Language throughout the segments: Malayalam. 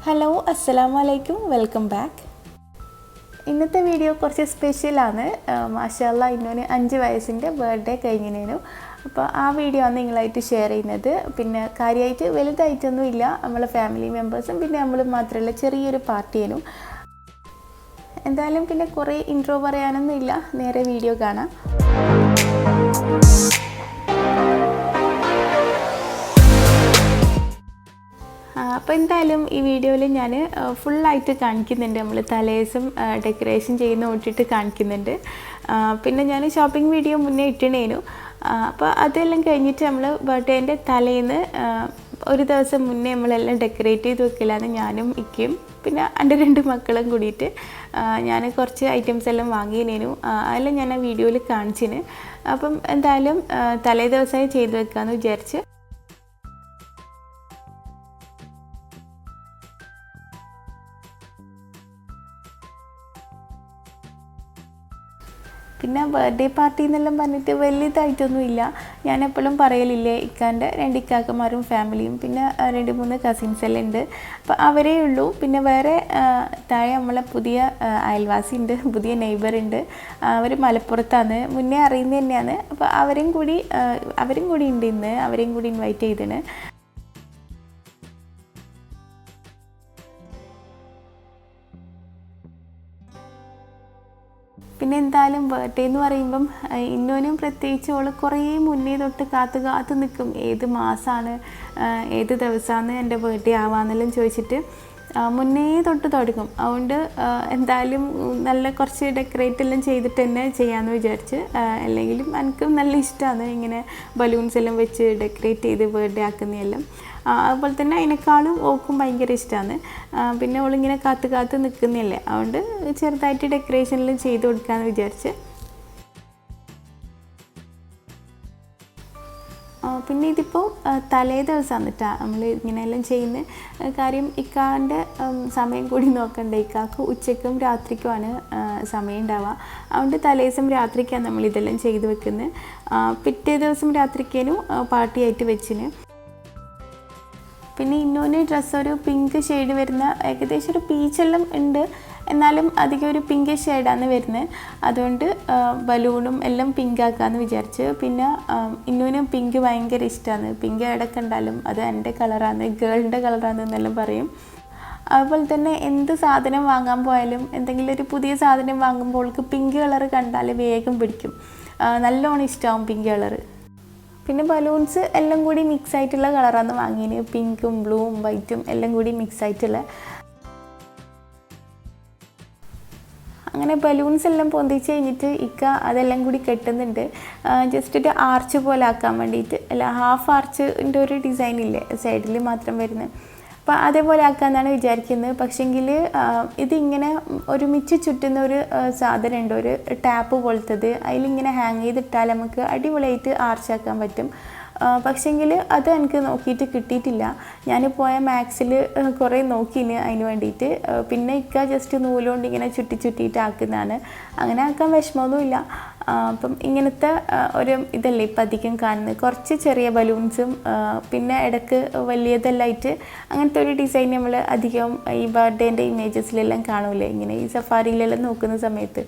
ഹലോ അസ്സലാമു അലൈക്കും വെൽക്കം ബാക്ക്. ഇന്നത്തെ വീഡിയോ കുറച്ച് സ്പെഷ്യലാണ്. മാഷാഅല്ലാ ഇന്നോന് 5 വയസ്സിൻ്റെ ബർത്ത്ഡേ കഴിഞ്ഞിനു. അപ്പോൾ ആ വീഡിയോ ആണ് നിങ്ങളായിട്ട് ഷെയർ ചെയ്യുന്നത്. പിന്നെ കാര്യമായിട്ട് വലുതായിട്ടൊന്നുമില്ല, നമ്മളെ ഫാമിലി മെമ്പേഴ്സും പിന്നെ നമ്മൾ മാത്രമല്ല ചെറിയൊരു പാർട്ടിയേനും. എന്തായാലും പിന്നെ കുറേ ഇൻട്രോ പറയാനൊന്നുമില്ല, നേരെ വീഡിയോ കാണാം. അപ്പോൾ എന്തായാലും ഈ വീഡിയോയിൽ ഞാൻ ഫുള്ളായിട്ട് കാണിക്കുന്നുണ്ട്. നമ്മൾ തലേദിവസം ഡെക്കറേഷൻ ചെയ്യുന്ന നോട്ടിട്ട് കാണിക്കുന്നുണ്ട്. പിന്നെ ഞാൻ ഷോപ്പിംഗ് വീഡിയോ മുന്നേ ഇട്ടിണേനു. അപ്പോൾ അതെല്ലാം കഴിഞ്ഞിട്ട് നമ്മൾ ബർത്ത്ഡേൻ്റെ തലേന്ന് ഒരു ദിവസം മുന്നേ നമ്മളെല്ലാം ഡെക്കറേറ്റ് ചെയ്ത് വെക്കലാണ് ഞാനും ഇക്കയും പിന്നെ എൻ്റെ 2 മക്കളും കൂടിയിട്ട്. ഞാൻ കുറച്ച് ഐറ്റംസ് എല്ലാം വാങ്ങിയേനു, അതെല്ലാം ഞാൻ ആ വീഡിയോയിൽ കാണിച്ചിന്. അപ്പം എന്തായാലും തലേ ദിവസമായി ചെയ്ത് വെക്കാമെന്ന് വിചാരിച്ച്. പിന്നെ ബർത്ത്ഡേ പാർട്ടി എന്നെല്ലാം പറഞ്ഞിട്ട് വലിയതായിട്ടൊന്നുമില്ല. ഞാൻ എപ്പോഴും പറയലില്ലേ, ഇക്കാൻ്റെ 2 ഇക്കാക്കന്മാരും ഫാമിലിയും പിന്നെ 2-3 കസിൻസ് എല്ലാം ഉണ്ട്. അപ്പോൾ അവരേ ഉള്ളൂ. പിന്നെ വേറെ താഴെ നമ്മളെ പുതിയ അയൽവാസി ഉണ്ട്, പുതിയ നെയ്ബർ ഉണ്ട്. അവർ മലപ്പുറത്താണ്, മുന്നേ അറിയുന്നത് തന്നെയാണ്. അപ്പോൾ അവരും കൂടി ഉണ്ട് ഇന്ന്, അവരെയും കൂടി ഇൻവൈറ്റ് ചെയ്തിന്. പിന്നെ എന്തായാലും ബർത്ത്ഡേ എന്ന് പറയുമ്പം ഇന്നോനും പ്രത്യേകിച്ച് അവൾ കുറേ മുന്നേ തൊട്ട് കാത്തു നിൽക്കും, ഏത് മാസമാണ് ഏത് ദിവസമാണ് എൻ്റെ ബർത്ത്ഡേ ആവാന്നെല്ലാം ചോദിച്ചിട്ട് മുന്നേ തൊട്ട് തുടങ്ങും. അതുകൊണ്ട് എന്തായാലും നല്ല കുറച്ച് ഡെക്കറേറ്റ് എല്ലാം ചെയ്തിട്ട് തന്നെ ചെയ്യാമെന്ന് വിചാരിച്ച്. അല്ലെങ്കിലും എനിക്കും നല്ല ഇഷ്ടമാണ് ഇങ്ങനെ ബലൂൺസ് എല്ലാം വെച്ച് ഡെക്കറേറ്റ് ചെയ്ത് ബർത്ത്ഡേ ആക്കുന്നതെല്ലാം. അതുപോലെ തന്നെ അതിനേക്കാളും ഓക്കും ഭയങ്കര ഇഷ്ടമാണ്. പിന്നെ അവളിങ്ങനെ കാത്ത് നിൽക്കുന്നില്ലേ, അതുകൊണ്ട് ചെറുതായിട്ട് ഡെക്കറേഷനെല്ലാം ചെയ്ത് കൊടുക്കാമെന്ന് വിചാരിച്ച്. പിന്നെ ഇതിപ്പോൾ തലേ ദിവസമാണ് കേട്ടോ നമ്മൾ ഇങ്ങനെയെല്ലാം ചെയ്യുന്ന കാര്യം. ഇക്കാൻ്റെ സമയം കൂടി നോക്കണ്ടേ, ഇക്കാക്ക് ഉച്ചയ്ക്കും രാത്രിക്കുമാണ് സമയം ഉണ്ടാവുക. അതുകൊണ്ട് തലേദിവസം രാത്രിക്കാണ് നമ്മളിതെല്ലാം ചെയ്ത് വെക്കുന്നത്. പിറ്റേ ദിവസം രാത്രിക്കേനും പാർട്ടിയായിട്ട് വെച്ചിന്. പിന്നെ ഇന്നോന് ഡ്രസ്സ് ഒരു പിങ്ക് ഷെയ്ഡ് വരുന്ന, ഏകദേശം ഒരു പീച്ചെല്ലാം ഉണ്ട്, എന്നാലും അധികം ഒരു പിങ്ക് ഷെയ്ഡാണ് വരുന്നത്. അതുകൊണ്ട് ബലൂണും എല്ലാം പിങ്ക് ആക്കാമെന്ന് വിചാരിച്ച്. പിന്നെ ഇന്നോന് പിങ്ക് ഭയങ്കര ഇഷ്ടമാണ്. പിങ്ക് എവിടെയൊക്കെ ഉണ്ടാലും അത് എൻ്റെ കളറാണ്, ഗേളിൻ്റെ കളറാണ് എന്നെല്ലാം പറയും. അതുപോലെ തന്നെ എന്ത് സാധനം വാങ്ങാൻ പോയാലും എന്തെങ്കിലും ഒരു പുതിയ സാധനം വാങ്ങുമ്പോൾ അവൾക്ക് പിങ്ക് കളറ് കണ്ടാൽ വേഗം പിടിക്കും, നല്ലോണം ഇഷ്ടമാവും പിങ്ക് കളറ്. പിന്നെ ബലൂൺസ് എല്ലാം കൂടി മിക്സ് ആയിട്ടുള്ള കളറാണ് വാങ്ങിയത്, പിങ്കും ബ്ലൂവും വൈറ്റും എല്ലാം കൂടി മിക്സ് ആയിട്ടുള്ള. അങ്ങനെ ബലൂൺസ് എല്ലാം പൊന്തിച്ച് കഴിഞ്ഞിട്ട് ഇക്ക അതെല്ലാം കൂടി കെട്ടുന്നുണ്ട്. ജസ്റ്റ് ഒരു ആർച്ച് പോലെ ആക്കാൻ വേണ്ടിയിട്ട്, അല്ല ഹാഫ് ആർച്ചിൻ്റെ ഒരു ഡിസൈൻ ഇല്ലേ സൈഡിൽ മാത്രം വരുന്നത്, അപ്പോൾ അതേപോലെ ആക്കാമെന്നാണ് വിചാരിക്കുന്നത്. പക്ഷേങ്കിൽ ഇതിങ്ങനെ ഒരുമിച്ച് ചുറ്റുന്ന ഒരു സാധനമുണ്ട്, ഒരു ടാപ്പ് പോലത്തത്. അതിലിങ്ങനെ ഹാങ് ചെയ്തിട്ടാൽ നമുക്ക് അടിപൊളിയായിട്ട് ആർച്ചാക്കാൻ പറ്റും. പക്ഷേങ്കിൽ അത് എനിക്ക് നോക്കിയിട്ട് കിട്ടിയിട്ടില്ല. ഞാൻ പോയ മാക്സിൽ കുറേ നോക്കിന് അതിന് വേണ്ടിയിട്ട്. പിന്നെ ഇക്ക ജസ്റ്റ് നൂലുകൊണ്ട് ഇങ്ങനെ ചുറ്റിയിട്ട് ആക്കുന്നതാണ്. അങ്ങനെ ആക്കാൻ വിഷമമൊന്നുമില്ല. അപ്പം ഇങ്ങനത്തെ ഒരു ഇതല്ലേ ഇപ്പം അധികം കാണുന്നത്, കുറച്ച് ചെറിയ ബലൂൺസും പിന്നെ ഇടയ്ക്ക് വലിയതെല്ലാമായിട്ട് അങ്ങനത്തെ ഒരു ഡിസൈൻ നമ്മൾ അധികം ഈ ബർത്ത്ഡേൻ്റെ ഇമേജസിലെല്ലാം കാണൂലേ, ഇങ്ങനെ ഈ സഫാരിയിലെല്ലാം നോക്കുന്ന സമയത്ത്.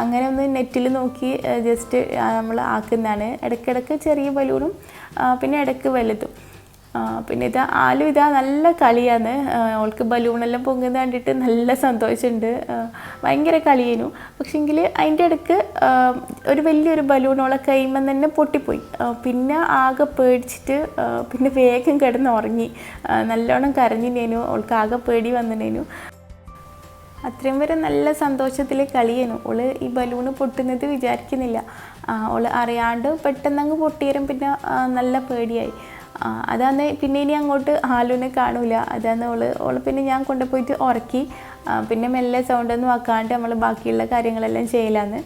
അങ്ങനെ ഒന്ന് നെറ്റിൽ നോക്കി ജസ്റ്റ് നമ്മൾ ആക്കുന്നതാണ്. ഇടയ്ക്കിടയ്ക്ക് ചെറിയ ബലൂണും പിന്നെ ഇടയ്ക്ക് വലുതും. പിന്നെ ഇതാ നല്ല കളിയാണ്. അവൾക്ക് ബലൂണെല്ലാം പൊങ്ങുന്നത് കണ്ടിട്ട് നല്ല സന്തോഷമുണ്ട്, ഭയങ്കര കളിയേനു. പക്ഷേങ്കിൽ അതിൻ്റെ ഇടയ്ക്ക് ഒരു വലിയൊരു ബലൂണോളെ കൈമ തന്നെ പൊട്ടിപ്പോയി. പിന്നെ ആകെ പേടിച്ചിട്ട് പിന്നെ വേഗം കിടന്ന് ഉറങ്ങി, നല്ലോണം കരഞ്ഞിനേനു, അവൾക്ക് ആകെ പേടി വന്നിനേനു. അത്രയും വരെ നല്ല സന്തോഷത്തിൽ കളിയേനു. അവൾ ഈ ബലൂണ് പൊട്ടുന്നത് വിചാരിക്കുന്നില്ല. അവൾ അറിയാണ്ട് പെട്ടെന്നങ്ങ് പൊട്ടിയേരും, പിന്നെ നല്ല പേടിയായി. അതാന്ന് പിന്നെ ഇനി അങ്ങോട്ട് ആലുവിനെ കാണൂല. അതാന്ന് ഓള് പിന്നെ ഞാൻ കൊണ്ടുപോയിട്ട് ഉറക്കി. പിന്നെ മെല്ലെ സൗണ്ടൊന്നും ആക്കാണ്ട് നമ്മൾ ബാക്കിയുള്ള കാര്യങ്ങളെല്ലാം ചെയ്യലാന്ന്.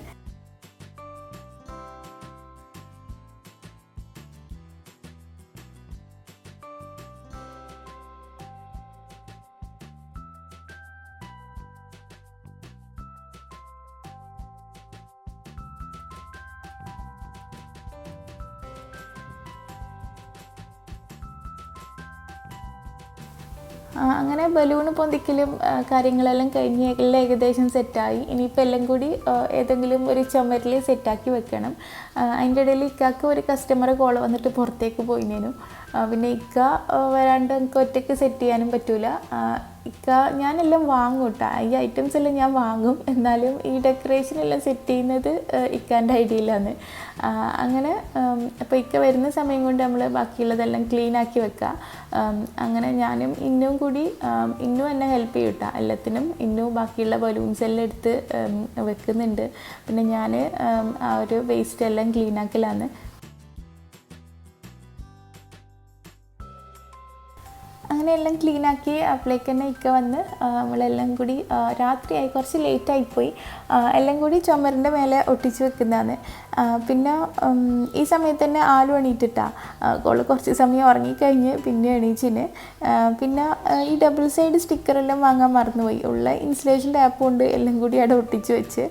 അങ്ങനെ ബലൂൺ പൊന്തിക്കലും കാര്യങ്ങളെല്ലാം കഴിഞ്ഞ് എല്ലാം ഏകദേശം സെറ്റായി. ഇനിയിപ്പോൾ എല്ലാം കൂടി ഏതെങ്കിലും ഒരു ചുമരിൽ സെറ്റാക്കി വെക്കണം. അതിൻ്റെ ഇടയിൽ ഇക്കാക്ക് ഒരു കസ്റ്റമർ കോൾ വന്നിട്ട് പുറത്തേക്ക് പോയിനേനു. പിന്നെ ഇക്ക വരാണ്ട് എനിക്ക് ഒറ്റയ്ക്ക് സെറ്റ് ചെയ്യാനും പറ്റൂല. ഞാനെല്ലാം വാങ്ങും കേട്ടോ, ഈ ഐറ്റംസ് എല്ലാം ഞാൻ വാങ്ങും. എന്നാലും ഈ ഡെക്കറേഷൻ എല്ലാം സെറ്റ് ചെയ്യുന്നത് ഇക്കാൻ്റെ ഐഡിയയിലാണ്. അങ്ങനെ അപ്പോൾ ഇക്ക വരുന്ന സമയം കൊണ്ട് നമ്മൾ ബാക്കിയുള്ളതെല്ലാം ക്ലീൻ ആക്കി വെക്കുക. അങ്ങനെ ഞാനും ഇന്നും കൂടി ഇന്നും എന്നെ ഹെൽപ്പ് ചെയ്യും കേട്ടോ എല്ലാത്തിനും. ഇന്നും ബാക്കിയുള്ള ബലൂൺസ് എല്ലാം എടുത്ത് വെക്കുന്നുണ്ട്. പിന്നെ ഞാൻ ആ ഒരു വേസ്റ്റ് എല്ലാം ക്ലീൻ ആക്കലാണ്. അങ്ങനെ എല്ലാം ക്ലീനാക്കി അപ്പോഴേക്ക് തന്നെ ഇക്ക വന്ന് നമ്മളെല്ലാം കൂടി രാത്രിയായി, കുറച്ച് ലേറ്റായിപ്പോയി. എല്ലാം കൂടി ചുമരിൻ്റെ മേലെ ഒട്ടിച്ച് വെക്കുന്നതാണ്. പിന്നെ ഈ സമയത്ത് തന്നെ ആലും എണീറ്റിട്ടാണ്. ഓള് കുറച്ച് സമയം ഉറങ്ങിക്കഴിഞ്ഞ് പിന്നെ എണീച്ചിന്. പിന്നെ ഈ ഡബിൾ സൈഡ് സ്റ്റിക്കറെല്ലാം വാങ്ങാൻ മറന്നുപോയി. ഉള്ള ഇൻസുലേഷൻ ടാപ്പ് കൊണ്ട് എല്ലാം കൂടി അവിടെ ഒട്ടിച്ച് വെച്ച്.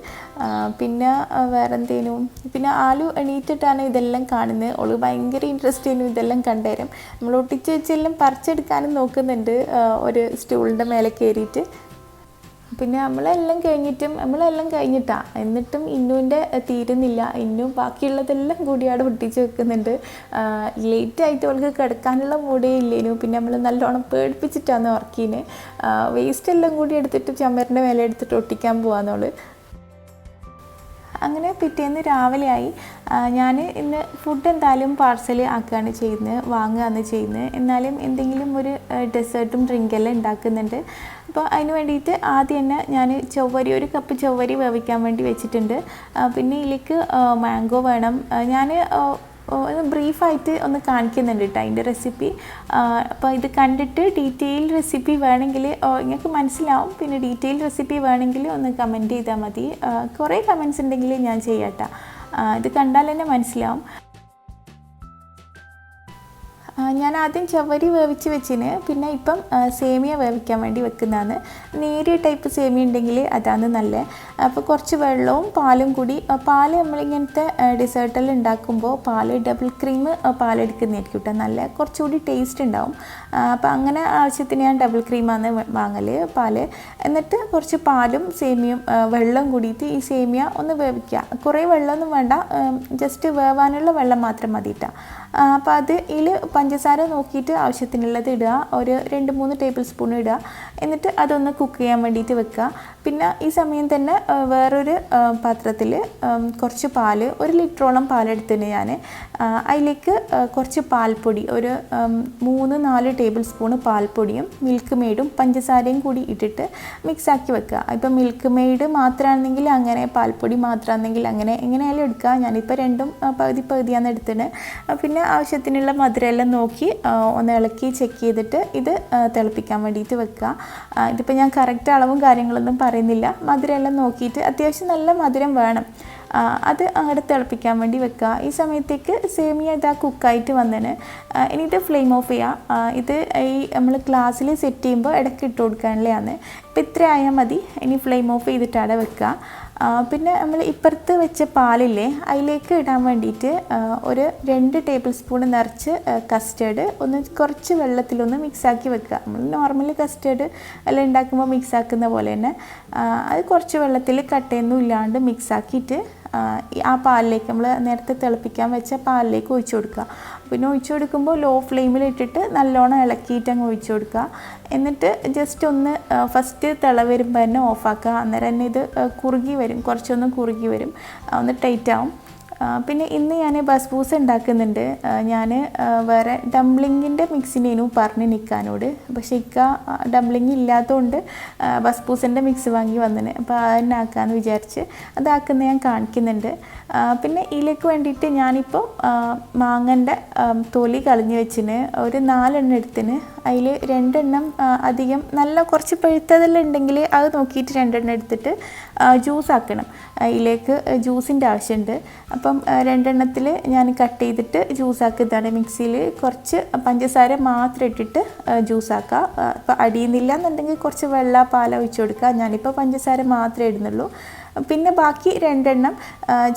പിന്നെ വേറെ എന്തേനും, പിന്നെ ആലു എണീറ്റിട്ടാണ് ഇതെല്ലാം കാണുന്നത്. ഓള് ഭയങ്കര ഇൻട്രസ്റ്റ് ചെയ്യുന്നു ഇതെല്ലാം കണ്ടുതരും. നമ്മൾ ഒട്ടിച്ച് വെച്ചെല്ലാം പറിച്ചെടുക്കാനും നോക്കുന്നുണ്ട് ഒരു സ്റ്റൂളിൻ്റെ മേലെ കയറിയിട്ട്. പിന്നെ നമ്മളെല്ലാം കഴിഞ്ഞിട്ടാണ്. എന്നിട്ടും ഇന്നുവിൻ്റെ തീരുന്നില്ല. ഇന്നും ബാക്കിയുള്ളതെല്ലാം കൂടി അവിടെ ഒട്ടിച്ച് വെക്കുന്നുണ്ട്. ലേറ്റായിട്ട് അവൾക്ക് കിടക്കാനുള്ള മൂടേ ഇല്ലേനു. പിന്നെ നമ്മൾ നല്ലോണം പേടിപ്പിച്ചിട്ടാണ് ഉറക്കീന്. വേസ്റ്റ് എല്ലാം കൂടി എടുത്തിട്ട് ചുമരിൻ്റെ മേലെ എടുത്തിട്ട് ഒട്ടിക്കാൻ പോകാമെന്നോള്. അങ്ങനെ പിറ്റേന്ന് രാവിലെയായി. ഞാൻ ഇന്ന് ഫുഡ് എന്തായാലും പാർസൽ ആക്കുകയാണ് ചെയ്യുന്നത്, വാങ്ങുകയാണ് ചെയ്യുന്നത്. എന്നാലും എന്തെങ്കിലും ഒരു ഡെസേർട്ടും ഡ്രിങ്കെല്ലാം ഉണ്ടാക്കുന്നുണ്ട്. അപ്പോൾ അതിന് വേണ്ടിയിട്ട് ആദ്യം തന്നെ ഞാൻ ഒരു കപ്പ് ചൊവ്വരി വേവിക്കാൻ വേണ്ടി വെച്ചിട്ടുണ്ട്. പിന്നെ ഇതിലേക്ക് മാംഗോ വേണം. ഞാൻ ഒന്ന് ബ്രീഫായിട്ട് ഒന്ന് കാണിക്കുന്നുണ്ട് കേട്ടോ അതിൻ്റെ റെസിപ്പി. അപ്പോൾ ഇത് കണ്ടിട്ട് ഡീറ്റെയിൽ റെസിപ്പി വേണമെങ്കിൽ നിങ്ങൾക്ക് മനസ്സിലാവും. പിന്നെ ഡീറ്റെയിൽ റെസിപ്പി വേണമെങ്കിൽ ഒന്ന് കമൻറ്റ് ചെയ്താൽ മതി. കുറേ കമൻറ്റ്സ് ഉണ്ടെങ്കിൽ ഞാൻ ചെയ്യാം കേട്ടോ. ഇത് കണ്ടാൽ തന്നെ മനസ്സിലാവും. ഞാൻ ആദ്യം ചവ്വരി വേവിച്ച് വെച്ചിന്. പിന്നെ ഇപ്പം സേമിയ വേവിക്കാൻ വേണ്ടി വെക്കുന്നതാണ്. നേരിയ ടൈപ്പ് സേമിയ ഉണ്ടെങ്കിൽ അതാണ് നല്ലത്. അപ്പോൾ കുറച്ച് വെള്ളവും പാലും കൂടി. പാൽ നമ്മളിങ്ങനത്തെ ഡെസേർട്ടെല്ലാം ഉണ്ടാക്കുമ്പോൾ ഡബിൾ ക്രീം പാലെടുക്കുന്നതായിരിക്കും കേട്ടോ നല്ല, കുറച്ചുകൂടി ടേസ്റ്റ് ഉണ്ടാവും. അപ്പോൾ അങ്ങനെ ആവശ്യത്തിന് ഞാൻ ഡബിൾ ക്രീമാണ് വാങ്ങൽ പാല്. എന്നിട്ട് കുറച്ച് പാലും സേമിയയും വെള്ളം കൂടിയിട്ട് ഈ സേമിയ ഒന്ന് വേവിക്കുക. കുറേ വെള്ളമൊന്നും വേണ്ട, ജസ്റ്റ് വേവാനുള്ള വെള്ളം മാത്രം മതി കേട്ടോ. അപ്പോൾ ഇതിൽ പഞ്ചസാര നോക്കിയിട്ട് ആവശ്യത്തിനുള്ളത് ഇടുക. ഒരു 2-3 ടേബിൾ സ്പൂൺ ഇടുക. എന്നിട്ട് അതൊന്ന് കുക്ക് ചെയ്യാൻ വേണ്ടിയിട്ട് വെക്കുക. പിന്നെ ഈ സമയം തന്നെ വേറൊരു പാത്രത്തിൽ കുറച്ച് പാൽ, 1 ലിറ്ററോളം പാലെടുത്തിന് ഞാൻ. അതിലേക്ക് കുറച്ച് പാൽപ്പൊടി, ഒരു 3-4 ടേബിൾ സ്പൂൺ പാൽപ്പൊടിയും മിൽക്ക് മെയ്ഡും പഞ്ചസാരയും കൂടി ഇട്ടിട്ട് മിക്സാക്കി വെക്കുക. ഇപ്പോൾ മിൽക്ക് മെയ്ഡ് മാത്രമാണെങ്കിൽ അങ്ങനെ, പാൽപ്പൊടി മാത്രമാണെങ്കിൽ അങ്ങനെ, എങ്ങനെയായാലും എടുക്കുക. ഞാനിപ്പോൾ രണ്ടും പകുതിയാണ് എടുത്തിന്. പിന്നെ ആവശ്യത്തിനുള്ള മധുരമെല്ലാം നോക്കി ഒന്ന് ഇളക്കി ചെക്ക് ചെയ്തിട്ട് ഇത് തിളപ്പിക്കാൻ വേണ്ടിയിട്ട് വെക്കുക. ഇതിപ്പോൾ ഞാൻ കറക്റ്റ് അളവും കാര്യങ്ങളൊന്നും പറയുന്നില്ല. മധുരമെല്ലാം നോക്കിയിട്ട് അത്യാവശ്യം നല്ല മധുരം വേണം. അത് അങ്ങോട്ട് തിളപ്പിക്കാൻ വേണ്ടി വെക്കുക. ഈ സമയത്തേക്ക് സേമിയ ഇതാ കുക്കായിട്ട് വന്നതിന്. ഇനി ഇത് ഫ്ലെയിം ഓഫ് ചെയ്യുക. ഇത് ഈ നമ്മൾ ഗ്ലാസ്സിൽ സെറ്റ് ചെയ്യുമ്പോൾ ഇടയ്ക്ക് ഇട്ട് കൊടുക്കാനുള്ളതാണ്. ഇപ്പോൾ ഇത്ര ആയാൽ മതി. ഇനി ഫ്ലെയിം ഓഫ് ചെയ്തിട്ട് അവിടെ വെക്കുക. പിന്നെ നമ്മൾ ഇപ്പുറത്ത് വെച്ച പാലില്ലേ, അതിലേക്ക് ഇടാൻ വേണ്ടിയിട്ട് ഒരു 2 ടേബിൾ സ്പൂൺ നിറച്ച് കസ്റ്റേർഡ് ഒന്ന് കുറച്ച് വെള്ളത്തിലൊന്ന് മിക്സാക്കി വെക്കുക. നമ്മൾ നോർമലി കസ്റ്റേർഡ് എല്ലാം ഉണ്ടാക്കുമ്പോൾ മിക്സാക്കുന്ന പോലെ തന്നെ അത് കുറച്ച് വെള്ളത്തിൽ കട്ടയൊന്നും ഇല്ലാണ്ട് മിക്സാക്കിയിട്ട് ആ പാലിലേക്ക്, നമ്മൾ നേരത്തെ തിളപ്പിക്കാൻ വെച്ച പാലിലേക്ക് ഒഴിച്ചു കൊടുക്കുക. പിന്നെ ഒഴിച്ചു കൊടുക്കുമ്പോൾ ലോ ഫ്ലെയിമിൽ ഇട്ടിട്ട് നല്ലോണം ഇളക്കിയിട്ട് അങ്ങ് ഒഴിച്ചു കൊടുക്കുക. എന്നിട്ട് ജസ്റ്റ് ഒന്ന് ഫസ്റ്റ് തിള വരുമ്പോൾ തന്നെ ഓഫാക്കുക. അന്നേരം തന്നെ ഇത് കുറുകി വരും, കുറച്ചൊന്ന് കുറുകി വരും, ഒന്ന് ടൈറ്റ് ആവും. പിന്നെ ഇന്ന് ഞാൻ ബസ്ബൂസ ഉണ്ടാക്കുന്നുണ്ട്. ഞാൻ വേറെ ഡംപ്ലിങ്ങിൻ്റെ മിക്സിനേനു പറഞ്ഞ് നിൽക്കാനോട്, പക്ഷേ ഇക്ക ഡംപ്ലിങ് ഇല്ലാത്തതുകൊണ്ട് ബസ്ബൂസിൻ്റെ മിക്സ് വാങ്ങി വന്നിന്. അപ്പോൾ അതന്നെ ആക്കാമെന്ന് വിചാരിച്ച് അതാക്കുന്നത് ഞാൻ കാണിക്കുന്നുണ്ട്. പിന്നെ ഇതിലേക്ക് വേണ്ടിയിട്ട് ഞാനിപ്പോൾ മാങ്ങൻ്റെ തൊലി കളഞ്ഞ് വെച്ചിന്. ഒരു 4 എണ്ണം എടുത്തിന്. അതിൽ 2 എണ്ണം അധികം നല്ല കുറച്ച് പഴുത്തതെല്ലാം ഉണ്ടെങ്കിൽ അത് നോക്കിയിട്ട് 2 എണ്ണം എടുത്തിട്ട് ജ്യൂസ് ആക്കണം. ഇതിലേക്ക് ജ്യൂസിൻ്റെ ആവശ്യമുണ്ട്. അപ്പം 2 എണ്ണത്തിൽ ഞാൻ കട്ട് ചെയ്തിട്ട് ജ്യൂസ് ആക്കുന്നതാണ്. മിക്സിയിൽ കുറച്ച് പഞ്ചസാര മാത്രം ഇട്ടിട്ട് ജ്യൂസ് ആക്കുക. അപ്പോൾ അടിയുന്നില്ല എന്നുണ്ടെങ്കിൽ കുറച്ച് വെള്ള പാല ഒഴിച്ച് കൊടുക്കുക. ഞാനിപ്പോൾ പഞ്ചസാര മാത്രമേ ഇടുന്നുള്ളൂ. പിന്നെ ബാക്കി 2 എണ്ണം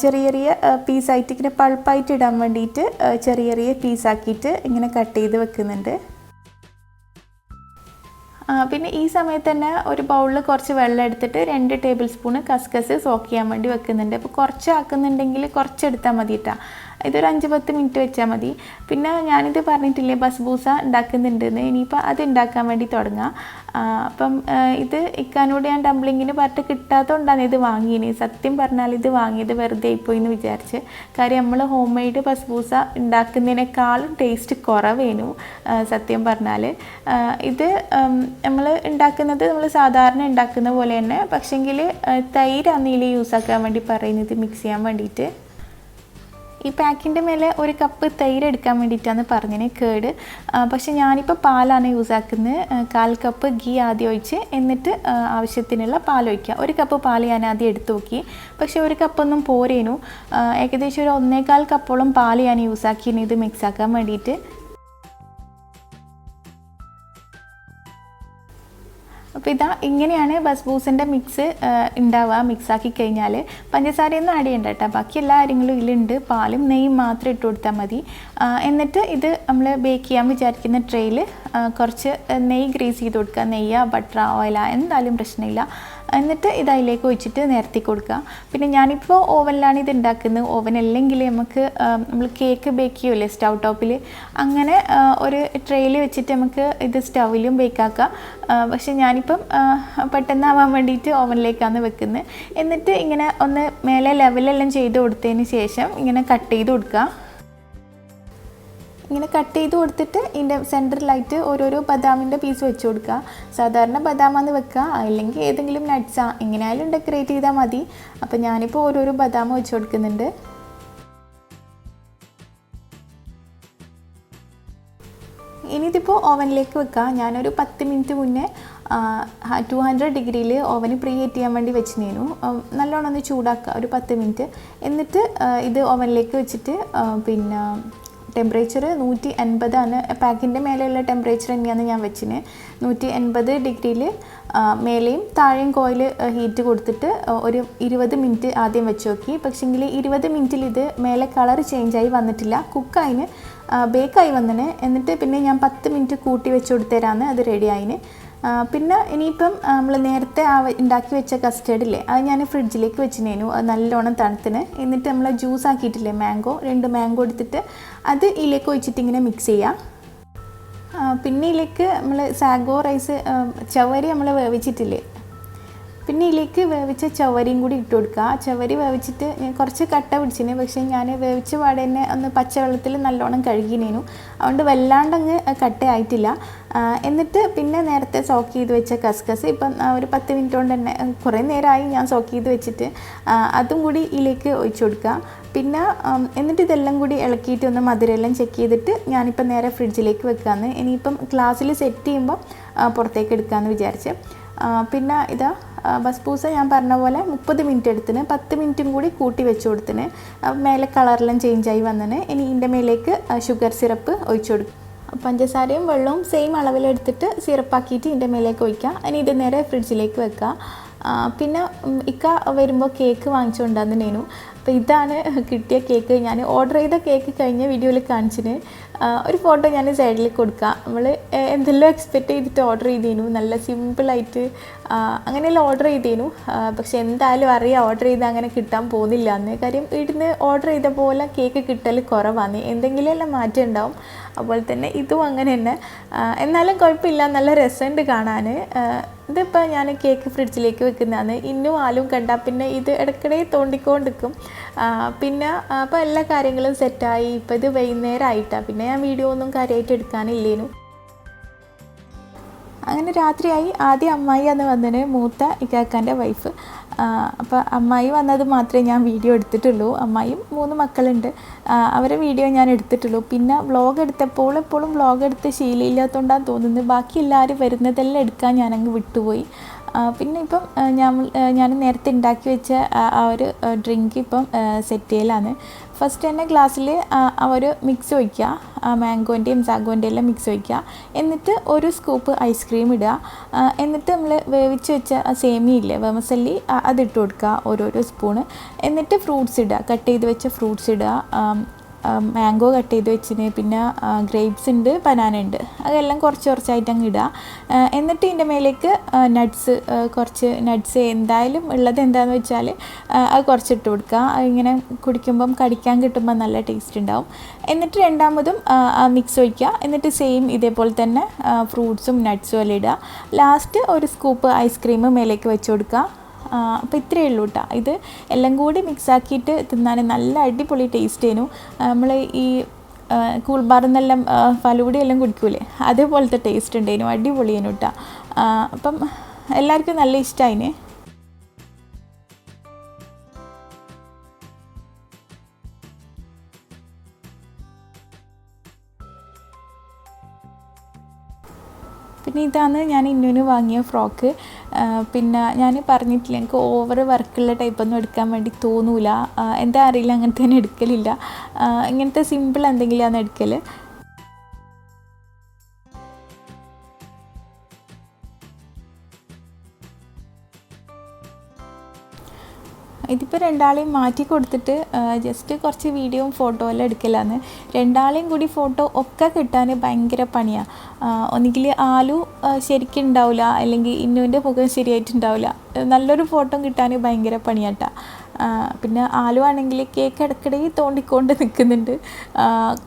ചെറിയ ചെറിയ പീസായിട്ട് ഇങ്ങനെ പൾപ്പായിട്ട് ഇടാൻ വേണ്ടിയിട്ട് ചെറിയ ചെറിയ പീസാക്കിയിട്ട് ഇങ്ങനെ കട്ട് ചെയ്ത് വെക്കുന്നുണ്ട്. പിന്നെ ഈ സമയത്ത് തന്നെ ഒരു ബൗളിൽ കുറച്ച് വെള്ളം എടുത്തിട്ട് 2 ടേബിൾ സ്പൂൺ കസ്കസ് സോക്ക് ചെയ്യാൻ വേണ്ടി വെക്കുന്നുണ്ട്. അപ്പോൾ കുറച്ച് ആക്കുന്നുണ്ടെങ്കിൽ കുറച്ചെടുത്താൽ മതി കേട്ടോ. ഇതൊരു 5-10 മിനിറ്റ് വെച്ചാൽ മതി. പിന്നെ ഞാനിത് പറഞ്ഞിട്ടില്ലേ ബസ്ബൂസ ഉണ്ടാക്കുന്നുണ്ടെന്ന്, ഇനിയിപ്പോൾ അത് ഉണ്ടാക്കാൻ വേണ്ടി തുടങ്ങാം. അപ്പം ഇത് ഇക്കാനോട് ഞാൻ ഡംപ്ലിങ്ങിന് പറഞ്ഞിട്ട് കിട്ടാത്തതുകൊണ്ടാണ് ഇത് വാങ്ങിയത്. സത്യം പറഞ്ഞാൽ ഇത് വാങ്ങിയത് വെറുതെ ആയിപ്പോയി എന്ന് വിചാരിച്ച്. കാര്യം നമ്മൾ ഹോം മെയ്ഡ് ബസ്ബൂസ ഉണ്ടാക്കുന്നതിനേക്കാളും ടേസ്റ്റ് കുറവേനു സത്യം പറഞ്ഞാൽ. ഇത് നമ്മൾ ഉണ്ടാക്കുന്നത് നമ്മൾ സാധാരണ ഉണ്ടാക്കുന്ന പോലെ തന്നെ, പക്ഷെങ്കിൽ തൈരാണ് ഇതിൽ യൂസാക്കാൻ വേണ്ടി പറയുന്നത് മിക്സ് ചെയ്യാൻ വേണ്ടിയിട്ട്. ഈ പാക്കിൻ്റെ മേലെ 1 കപ്പ് തൈര് എടുക്കാൻ വേണ്ടിയിട്ടാണ് പറഞ്ഞത് കേട്. പക്ഷെ ഞാനിപ്പോൾ പാലാണ് യൂസ് ആക്കുന്നത്. 1/4 കപ്പ് ഗീ ആദ്യം ഒഴിച്ച് എന്നിട്ട് ആവശ്യത്തിനുള്ള പാൽ ഒഴിക്കുക. 1 കപ്പ് പാൽ ഞാൻ ആദ്യം എടുത്ത് നോക്കി, പക്ഷേ 1 കപ്പൊന്നും പോരേനു. ഏകദേശം ഒരു 1.25 കപ്പോളം പാൽ ഞാൻ യൂസ് ആക്കിയിരുന്നു ഇത് മിക്സ് ആക്കാൻ വേണ്ടിയിട്ട്. അപ്പോൾ ഇതാ ഇങ്ങനെയാണ് ബസ്ബൂസിൻ്റെ മിക്സ് ഉണ്ടാവുക. മിക്സാക്കി കഴിഞ്ഞാൽ പഞ്ചസാരയൊന്നും ആഡ് ചെയ്യണ്ട കേട്ടോ, ബാക്കി എല്ലാ കാര്യങ്ങളും ഇതിലുണ്ട്. പാലും നെയ്യും മാത്രം ഇട്ട് കൊടുത്താൽ മതി. എന്നിട്ട് ഇത് നമ്മൾ ബേക്ക് ചെയ്യാൻ വിചാരിക്കുന്ന ട്രേയിൽ കുറച്ച് നെയ്യ് ഗ്രീസ് ചെയ്ത് കൊടുക്കുക. നെയ്യോ ബട്ടറോ ഓയിലോ എന്തായാലും പ്രശ്നമില്ല. എന്നിട്ട് ഇത് അതിലേക്ക് ഒഴിച്ചിട്ട് നിരത്തി കൊടുക്കുക. പിന്നെ ഞാനിപ്പോൾ ഓവനിലാണ് ഇത് ഉണ്ടാക്കുന്നത്. ഓവൻ അല്ലെങ്കിൽ നമുക്ക് നമ്മൾ കേക്ക് ബേക്ക് ചെയ്യുമല്ലേ സ്റ്റൗ ടോപ്പിൽ, അങ്ങനെ ഒരു ട്രെയിൽ വെച്ചിട്ട് നമുക്ക് ഇത് സ്റ്റൗവിലും ബേക്കാക്കാം. പക്ഷെ ഞാനിപ്പം പെട്ടെന്നാവാൻ വേണ്ടിയിട്ട് ഓവനിലേക്കാണ് വെക്കുന്നത്. എന്നിട്ട് ഇങ്ങനെ ഒന്ന് മേലെ ലെവലെല്ലാം ചെയ്ത് കൊടുത്തതിന് ശേഷം ഇങ്ങനെ കട്ട് ചെയ്ത് കൊടുക്കുക. ഇങ്ങനെ കട്ട് ചെയ്ത് കൊടുത്തിട്ട് ഇതിൻ്റെ സെൻറ്ററിലായിട്ട് ഓരോരോ ബദാമിൻ്റെ പീസ് വെച്ച് കൊടുക്കുക. സാധാരണ ബദാമാന്ന് വെക്കുക, അല്ലെങ്കിൽ ഏതെങ്കിലും നട്ട്സാ എങ്ങനെയായാലും ഡെക്കറേറ്റ് ചെയ്താൽ മതി. അപ്പോൾ ഞാനിപ്പോൾ ഓരോരോ ബദാം വെച്ച് കൊടുക്കുന്നുണ്ട്. ഇനി ഇതിപ്പോൾ ഓവനിലേക്ക് വെക്കുക. ഞാനൊരു 10 മിനിറ്റ് മുന്നേ 200 ഡിഗ്രിയിൽ ഓവന് പ്രീ ഹീറ്റ് ചെയ്യാൻ വേണ്ടി വെച്ചിരുന്നു. നല്ലോണം ഒന്ന് ചൂടാക്കുക ഒരു 10 മിനിറ്റ്. എന്നിട്ട് ഇത് ഓവനിലേക്ക് വെച്ചിട്ട് പിന്നെ ടെമ്പറേച്ചർ 180 ആണ്. പാക്കിൻ്റെ മേലെയുള്ള ടെമ്പറേച്ചർ തന്നെയാണ് ഞാൻ വെച്ചിന്. 180 ഡിഗ്രിയിൽ മേലെയും താഴെയും കോയിൽ ഹീറ്റ് കൊടുത്തിട്ട് ഒരു 20 മിനിറ്റ് ആദ്യം വെച്ച് നോക്കി. പക്ഷേങ്കിൽ 20 മിനിറ്റിൽ ഇത് മേലെ കളർ ചേഞ്ചായി വന്നിട്ടില്ല, കുക്കായിന് ബേക്കായി വന്നിന്. എന്നിട്ട് പിന്നെ ഞാൻ 10 മിനിറ്റ് കൂട്ടി വെച്ച് കൊടുത്തരാന്ന് അത് റെഡി ആയിന്. പിന്നെ ഇനിയിപ്പം നമ്മൾ നേരത്തെ ഉണ്ടാക്കി വെച്ച കസ്റ്റേർഡില്ലേ, അത് ഞാൻ ഫ്രിഡ്ജിലേക്ക് വെച്ചിനേനു. അത് നല്ലോണം തണുത്തിന്. എന്നിട്ട് നമ്മൾ ജ്യൂസ് ആക്കിയിട്ടില്ലേ മാംഗോ, 2 മാംഗോ എടുത്തിട്ട് അത് ഇതിലേക്ക് ഒഴിച്ചിട്ട് ഇങ്ങനെ മിക്സ് ചെയ്യാം. പിന്നെ ഇതിലേക്ക് നമ്മൾ സാഗോ റൈസ് ചവരി നമ്മൾ വേവിച്ചിട്ടില്ലേ, പിന്നെ ഇതിലേക്ക് വേവിച്ച ചവരിയും കൂടി ഇട്ട് കൊടുക്കുക. ചവരി വേവിച്ചിട്ട് കുറച്ച് കട്ട പിടിച്ചിന്, പക്ഷേ ഞാൻ വേവിച്ച പാടെ തന്നെ ഒന്ന് പച്ചവെള്ളത്തിൽ നല്ലോണം കഴുകിനേനു, അതുകൊണ്ട് വല്ലാണ്ടങ്ങ് കട്ടയായിട്ടില്ല. എന്നിട്ട് പിന്നെ നേരത്തെ സോക്ക് ചെയ്ത് വെച്ച കസ്കസ് ഇപ്പം ഒരു 10 മിനിറ്റ് കൊണ്ട് തന്നെ കുറേ നേരമായി ഞാൻ സോക്ക് ചെയ്ത് വെച്ചിട്ട് അതും കൂടി ഇതിലേക്ക് ഒഴിച്ചു കൊടുക്കുക. പിന്നെ എന്നിട്ട് ഇതെല്ലാം കൂടി ഇളക്കിയിട്ട് ഒന്ന് മധുരമെല്ലാം ചെക്ക് ചെയ്തിട്ട് ഞാനിപ്പം നേരെ ഫ്രിഡ്ജിലേക്ക് വെക്കാമെന്ന്. ഇനിയിപ്പം ഗ്ലാസ്സിൽ സെറ്റ് ചെയ്യുമ്പോൾ പുറത്തേക്ക് എടുക്കാമെന്ന് വിചാരിച്ച്. പിന്നെ ഇതാ ബസ്ബൂസ ഞാൻ പറഞ്ഞ പോലെ 30 മിനിറ്റ് എടുത്തിന്, 10 മിനിറ്റും കൂടി കൂട്ടി വെച്ച് കൊടുത്തിന്. മേലെ കളറെല്ലാം ചേഞ്ചായി വന്നിന്. ഇനി ഇതിൻ്റെ മേലേക്ക് ഷുഗർ സിറപ്പ് ഒഴിച്ചു കൊടുക്കും. പഞ്ചസാരയും വെള്ളവും സെയിം അളവിലെടുത്തിട്ട് സിറപ്പാക്കിയിട്ട് ഇതിൻ്റെ മേലേക്ക് ഒഴിക്കുക. ഇനി ഇത് നേരെ ഫ്രിഡ്ജിലേക്ക് വെക്കുക. പിന്നെ ഇക്ക വരുമ്പോൾ കേക്ക് വാങ്ങിച്ചുകൊണ്ടുവന്നേനു. അപ്പോൾ ഇതാണ് കിട്ടിയ കേക്ക്. ഞാൻ ഓർഡർ ചെയ്ത കേക്ക് കഴിഞ്ഞ വീഡിയോയിൽ കാണിച്ചിന്. ഒരു ഫോട്ടോ ഞാൻ സൈഡിൽ കൊടുക്കാം. നമ്മൾ എന്തെല്ലാം എക്സ്പെക്റ്റ് ചെയ്തിട്ട് ഓർഡർ ചെയ്തേനു, നല്ല സിമ്പിളായിട്ട് അങ്ങനെയെല്ലാം ഓർഡർ ചെയ്തേനു. പക്ഷെ എന്തായാലും അറിയാം ഓർഡർ ചെയ്താൽ അങ്ങനെ കിട്ടാൻ പോകുന്നില്ല എന്ന്. കാര്യം വീട്ടിൽ നിന്ന് ഓർഡർ ചെയ്ത പോലെ കേക്ക് കിട്ടൽ കുറവാണ്, എന്തെങ്കിലും എല്ലാം മാറ്റം ഉണ്ടാവും. അതുപോലെ തന്നെ ഇതും അങ്ങനെ തന്നെ. എന്നാലും കുഴപ്പമില്ല, നല്ല രസമുണ്ട് കാണാൻ. ഇതിപ്പോൾ ഞാൻ കേക്ക് ഫ്രിഡ്ജിലേക്ക് വെക്കുന്നതാണ്. ഇന്നും ആലും കണ്ടാൽ പിന്നെ ഇത് ഇടയ്ക്കിടെ തോണ്ടിക്കൊണ്ടിരിക്കും. പിന്നെ അപ്പോൾ എല്ലാ കാര്യങ്ങളും സെറ്റായി. ഇപ്പോൾ ഇത് വൈകുന്നേരം ആയിട്ടാണ്, പിന്നെ ഞാൻ വീഡിയോ ഒന്നും കാര്യമായിട്ട് എടുക്കാനില്ലേനു. അങ്ങനെ രാത്രിയായി. ആദ്യം അമ്മായി അന്ന് വന്നതിന്, മൂത്ത ഇക്കാക്കാൻ്റെ വൈഫ്. അപ്പോൾ അമ്മായി വന്നത് മാത്രമേ ഞാൻ വീഡിയോ എടുത്തിട്ടുള്ളൂ. അമ്മായിയും 3 മക്കളുണ്ട്, അവരെ വീഡിയോ ഞാൻ എടുത്തിട്ടുള്ളൂ. പിന്നെ വ്ളോഗ് എടുത്തപ്പോൾ എപ്പോഴും വ്ളോഗ് എടുത്ത് ശീലമില്ലാത്തതുകൊണ്ടാണ് തോന്നുന്നത്. ബാക്കി എല്ലാവരും വരുന്നതെല്ലാം എടുക്കാൻ ഞാനങ്ങ് വിട്ടുപോയി. പിന്നെ ഇപ്പം ഞാൻ നേരത്തെ ഉണ്ടാക്കി വെച്ച ആ ഒരു ഡ്രിങ്ക് ഇപ്പം സെറ്റ് ചെയ്യലാണ്. ഫസ്റ്റ് തന്നെ ഗ്ലാസ്സിൽ ഒരു മിക്സ് ഒഴിക്കുക, മാംഗോൻ്റെയും സാഗോൻ്റെയും എല്ലാം മിക്സ് ഒഴിക്കുക. എന്നിട്ട് ഒരു സ്കൂപ്പ് ഐസ്ക്രീം ഇടുക. എന്നിട്ട് നമ്മൾ വേവിച്ച് വെച്ച സേമിയില്ലേ വേമസല്ലി, അതിട്ട് കൊടുക്കുക ഓരോരോ സ്പൂണ്. എന്നിട്ട് ഫ്രൂട്ട്സ് ഇടുക, കട്ട് ചെയ്ത് വെച്ച ഫ്രൂട്ട്സ് ഇടുക. മാംഗോ കട്ട് ചെയ്ത് വെച്ചിന്, പിന്നെ ഗ്രേപ്സ് ഉണ്ട്, ബനാന ഉണ്ട്. അതെല്ലാം കുറച്ച് കുറച്ചായിട്ട് അങ്ങ് ഇടുക. എന്നിട്ട് ഇതിൻ്റെ മേലേക്ക് നട്ട്സ്, കുറച്ച് നട്ട്സ് എന്തായാലും ഉള്ളത് എന്താണെന്ന് വെച്ചാൽ അത് കുറച്ചിട്ട് കൊടുക്കുക. ഇങ്ങനെ കുടിക്കുമ്പം കടിക്കാൻ കിട്ടുമ്പോൾ നല്ല ടേസ്റ്റ് ഉണ്ടാവും. എന്നിട്ട് രണ്ടാമതും മിക്സ് ഒഴിക്കുക. എന്നിട്ട് സെയിം ഇതേപോലെ തന്നെ ഫ്രൂട്ട്സും നട്ട്സും എല്ലാം ഇടുക. ലാസ്റ്റ് ഒരു സ്കൂപ്പ് ഐസ്ക്രീം മേലേക്ക് വെച്ച് കൊടുക്കുക. അപ്പോൾ ഇത്രയേ ഉള്ളൂ കേട്ടോ. ഇത് എല്ലാം കൂടി മിക്സാക്കിയിട്ട് തിന്നാൻ നല്ല അടിപൊളി ടേസ്റ്റ് ആയിരുന്നു. നമ്മൾ ഈ കൂൾ ബാറിൽ നിന്നെല്ലാം ഫലൂടി എല്ലാം കുടിക്കൂലേ, അതേപോലത്തെ ടേസ്റ്റ് ഉണ്ടായിരുന്നു. അടിപൊളിയായിരുന്നു കേട്ടോ. അപ്പം എല്ലാവർക്കും നല്ല ഇഷ്ടമായിന്. പിന്നെ ഇതാണ് ഞാൻ ഇന്നുവിന് വാങ്ങിയ ഫ്രോക്ക്. പിന്നെ ഞാൻ പറഞ്ഞിട്ടില്ല, എനിക്ക് ഓവർ വർക്കുള്ള ടൈപ്പൊന്നും എടുക്കാൻ വേണ്ടി തോന്നൂല. എന്താ അറിയില്ല, അങ്ങനത്തെ തന്നെ എടുക്കലില്ല. ഇങ്ങനത്തെ സിമ്പിൾ എന്തെങ്കിലുമാണ് എടുക്കൽ. ഇതിപ്പോൾ രണ്ടാളെയും മാറ്റി കൊടുത്തിട്ട് ജസ്റ്റ് കുറച്ച് വീഡിയോയും ഫോട്ടോ എല്ലാം എടുക്കലാന്ന്. രണ്ടാളെയും കൂടി ഫോട്ടോ ഒക്കെ കിട്ടാൻ ഭയങ്കര പണിയാണ്. ഒന്നുകിൽ ആലു ശരിക്കും ഉണ്ടാവില്ല, അല്ലെങ്കിൽ ഇന്നുവിൻ്റെ മുഖം ശരിയായിട്ടുണ്ടാവില്ല. നല്ലൊരു ഫോട്ടോ കിട്ടാൻ ഭയങ്കര പണിയാട്ടാ. പിന്നെ ആലു ആണെങ്കിൽ കേക്ക് ഇടയ്ക്കിടയിൽ തോണ്ടിക്കൊണ്ട് നിൽക്കുന്നുണ്ട്.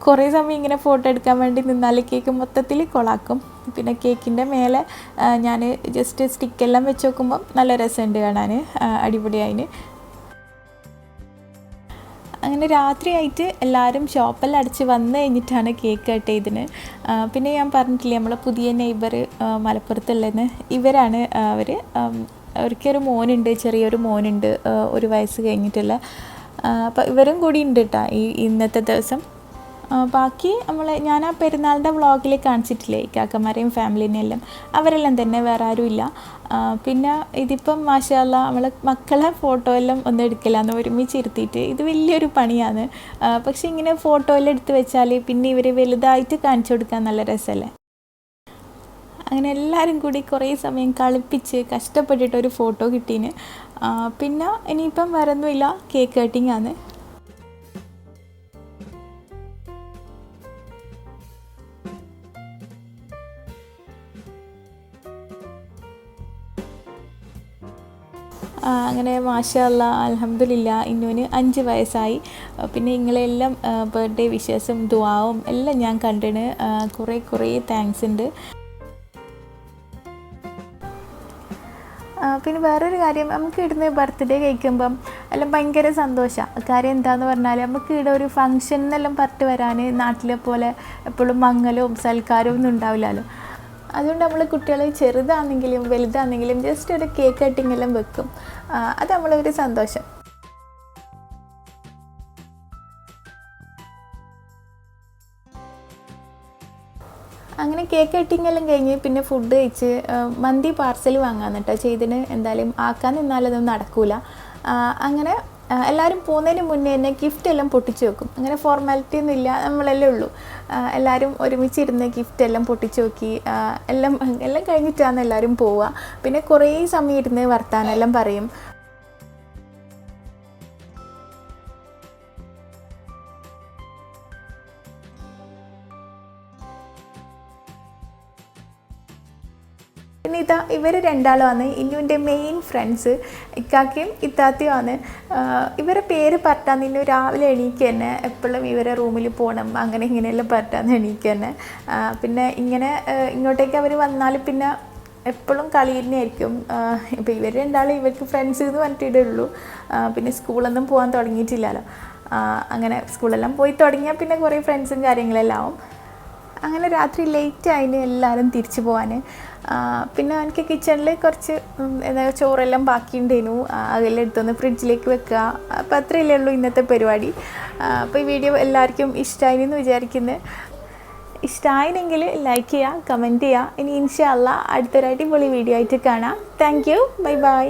കുറേ സമയം ഇങ്ങനെ ഫോട്ടോ എടുക്കാൻ വേണ്ടി നിന്നാൽ കേക്ക് മൊത്തത്തിൽ കൊളാക്കും. പിന്നെ കേക്കിൻ്റെ മേലെ ഞാൻ ജസ്റ്റ് സ്റ്റിക്കെല്ലാം വെച്ച് നോക്കുമ്പം നല്ല രസമുണ്ട് കാണാൻ, അടിപൊളിയായിന്. അങ്ങനെ രാത്രിയായിട്ട് എല്ലാവരും ഷോപ്പെല്ലാം അടച്ച് വന്നു കഴിഞ്ഞിട്ടാണ് കേക്ക് കട്ട് ചെയ്തതിന്. പിന്നെ ഞാൻ പറഞ്ഞിട്ടില്ലേ, നമ്മളെ പുതിയ നെയ്ബർ മലപ്പുറത്തുള്ളതെന്ന്, ഇവരാണ് അവർ. അവർക്കൊരു മോനുണ്ട്, ചെറിയൊരു മോനുണ്ട്, 1 വയസ്സ് കഴിഞ്ഞിട്ടുള്ള. അപ്പോൾ ഇവരും കൂടി ഉണ്ട് കേട്ടോ ഈ ഇന്നത്തെ ദിവസം. ബാക്കി ഞാൻ ആ പെരുന്നാളിൻ്റെ വ്ളോഗിൽ കാണിച്ചിട്ടില്ലേ ഇക്കാക്കമാരെയും ഫാമിലിനെല്ലാം, അവരെല്ലാം തന്നെ, വേറെ ആരും ഇല്ല. പിന്നെ ഇതിപ്പം മാഷാ അല്ലാ നമ്മളെ മക്കളെ ഫോട്ടോ എല്ലാം ഒന്ന് എടുക്കലാന്ന് ഒരുമിച്ചിരുത്തിയിട്ട്. ഇത് വലിയൊരു പണിയാണ്. പക്ഷേ ഇങ്ങനെ ഫോട്ടോ എല്ലാം എടുത്ത് വെച്ചാൽ പിന്നെ ഇവർ വലുതായിട്ട് കാണിച്ചു കൊടുക്കാൻ നല്ല രസമല്ലേ. അങ്ങനെ എല്ലാവരും കൂടി കുറേ സമയം കളിപ്പിച്ച് കഷ്ടപ്പെട്ടിട്ടൊരു ഫോട്ടോ കിട്ടീന്. പിന്നെ ഇനിയിപ്പം വേറെ ഒന്നുമില്ല, കേക്ക് കട്ടിങ് ആണ്. അങ്ങനെ മാഷാ അല്ലാ അൽഹംദുലില്ലാ ഇന്നുവിന് 5 വയസ്സായി. പിന്നെ നിങ്ങളെല്ലാം ബർത്ത്ഡേ വിഷസും ദുആവും എല്ലാം ഞാൻ കണ്ടിന്. കുറേ താങ്ക്സ് ഉണ്ട്. പിന്നെ വേറൊരു കാര്യം, നമുക്ക് ഇടുന്ന ബർത്ത്ഡേ കഴിക്കുമ്പം എല്ലാം ഭയങ്കര സന്തോഷമാണ്. കാര്യം എന്താണെന്ന് പറഞ്ഞാൽ നമുക്ക് ഇവിടെ ഒരു ഫങ്ഷൻ എന്നെല്ലാം പറഞ്ഞിട്ട് വരാൻ നാട്ടിലെ പോലെ എപ്പോഴും മംഗലവും സൽക്കാരവും ഒന്നും ഉണ്ടാവില്ലല്ലോ. അതുകൊണ്ട് നമ്മൾ കുട്ടികൾ ചെറുതാണെങ്കിലും വലുതാണെങ്കിലും ജസ്റ്റ് ഒരു കേക്ക് കട്ടിങ് എല്ലാം വെക്കും. അത് നമ്മളൊരു സന്തോഷം. അങ്ങനെ കേക്ക് കട്ടിങ് എല്ലാം കഴിഞ്ഞ് പിന്നെ ഫുഡ് കഴിച്ച് മന്തി പാർസൽ വാങ്ങാന്ന് കേട്ടോ ചെയ്തിന്. എന്തായാലും ആക്കാൻ നിന്നാലതൊന്നും നടക്കൂല. അങ്ങനെ എല്ലാവരും പോകുന്നതിന് മുന്നേ തന്നെ ഗിഫ്റ്റ് എല്ലാം പൊട്ടിച്ച് വെക്കും. അങ്ങനെ ഫോർമാലിറ്റി ഒന്നും ഇല്ല, നമ്മളെല്ലാം ഉള്ളൂ. എല്ലാവരും ഒരുമിച്ചിരുന്ന് ഗിഫ്റ്റ് എല്ലാം പൊട്ടിച്ച് നോക്കി എല്ലാം കഴിഞ്ഞിട്ടാണ് എല്ലാവരും പോവുക. പിന്നെ കുറേ സമയം ഇരുന്ന് വർത്താനെല്ലാം പറയും. പിന്നെ ഇവർ രണ്ടാളുമാണ് ഇന്നുവിൻ്റെ മെയിൻ ഫ്രണ്ട്സ്. ഇക്കാക്കയും ഇത്താത്തയുമാണ്. ഇവരെ പേര് പറഞ്ഞാൽ ഇന്നു രാവിലെ എണീക്കുക തന്നെ, എപ്പോഴും ഇവരെ റൂമിൽ പോകണം അങ്ങനെ ഇങ്ങനെയെല്ലാം പറഞ്ഞാൽ എണീക്കുക തന്നെ. പിന്നെ ഇങ്ങോട്ടേക്ക് അവർ വന്നാൽ പിന്നെ എപ്പോഴും കളി തന്നെയായിരിക്കും. ഇപ്പോൾ ഇവർ രണ്ടാളും ഇവർക്ക് ഫ്രണ്ട്സ് എന്ന് പറഞ്ഞിട്ടേ ഉള്ളൂ. പിന്നെ സ്കൂളൊന്നും പോകാൻ തുടങ്ങിയിട്ടില്ലല്ലോ. അങ്ങനെ സ്കൂളെല്ലാം പോയി തുടങ്ങിയാൽ പിന്നെ കുറേ ഫ്രണ്ട്സും കാര്യങ്ങളെല്ലാം ആവും. അങ്ങനെ രാത്രി ലേറ്റ് ആയിന് എല്ലാവരും തിരിച്ചു പോകാൻ. പിന്നെ എനിക്ക് കിച്ചണിൽ കുറച്ച് ചോറെല്ലാം ബാക്കിയുണ്ടായിരുന്നു. അതെല്ലാം എടുത്തൊന്ന് ഫ്രിഡ്ജിലേക്ക് വെക്കുക. അപ്പോൾ അത്രയല്ലേ ഉള്ളൂ ഇന്നത്തെ പരിപാടി. അപ്പോൾ ഈ വീഡിയോ എല്ലാവർക്കും ഇഷ്ടമായിന്ന് വിചാരിക്കുന്നത്. ഇഷ്ടമായെങ്കിൽ ലൈക്ക് ചെയ്യുക, കമൻറ്റ് ചെയ്യുക. ഇനി ഇൻഷാ അല്ലാഹ് അടുത്തൊരു അടിപൊളി വീഡിയോ ആയിട്ട് കാണാം. Thank you, bye bye.